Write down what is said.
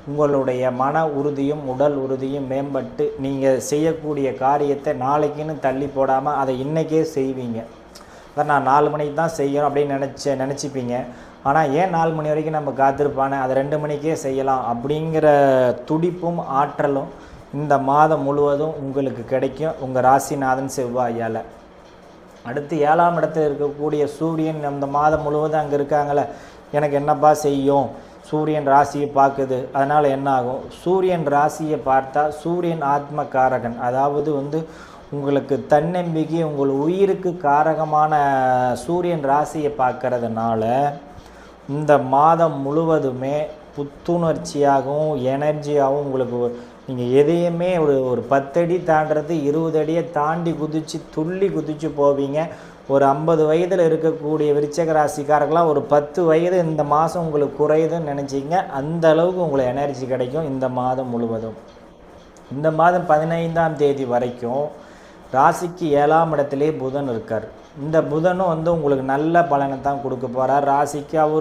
உங்களுடைய மன உறுதியும் உடல் உறுதியும் மேம்பட்டு நீங்கள் செய்யக்கூடிய காரியத்தை நாளைக்குன்னு தள்ளி போடாமல் அதை இன்றைக்கே செய்வீங்க. அதான் நான் 4 மணிக்கு தான் செய்யணும் அப்படின்னு நினச்சிப்பீங்க. ஆனால் ஏன் 4 மணி வரைக்கும் நம்ம காத்திருப்பானே, அதை 2 மணிக்கே செய்யலாம் அப்படிங்கிற துடிப்பும் ஆற்றலும் இந்த மாதம் முழுவதும் உங்களுக்கு கிடைக்கும் உங்கள் ராசிநாதன் செவ்வாயால். அடுத்து 7ஆம் இடத்தில் இருக்கக்கூடிய சூரியன் அந்த மாதம் முழுவதும் அங்கே இருக்காங்கள, எனக்கு என்னப்பா செய்யும், சூரியன் ராசியை பார்க்குது. அதனால் என்ன ஆகும், சூரியன் ராசியை பார்த்தா சூரியன் ஆத்மகாரகன், அதாவது உங்களுக்கு தன்னம்பிக்கை உங்கள் உயிருக்கு காரகமான சூரியன் ராசியை பார்க்கறதுனால இந்த மாதம் முழுவதுமே புத்துணர்ச்சியாகவும் எனர்ஜியாகவும் உங்களுக்கு நீங்கள் எதையுமே ஒரு 10 அடி தாண்டறது 20 அடியை தாண்டி துள்ளி குதித்து போவீங்க. ஒரு 50 வயதில் இருக்கக்கூடிய விருச்சிக ராசிக்காரர்களாம் ஒரு 10 வயது இந்த மாதம் உங்களுக்கு குறையுதுன்னு நினச்சிங்க. அந்த அளவுக்கு உங்களுக்கு எனர்ஜி கிடைக்கும் இந்த மாதம் முழுவதும். இந்த மாதம் 15ஆம் தேதி வரைக்கும் ராசிக்கு 7ஆம் இடத்திலே புதன் இருக்கார். இந்த புதனும் உங்களுக்கு நல்ல பலனை தான் கொடுக்க போகிறார். ராசிக்கு அவர்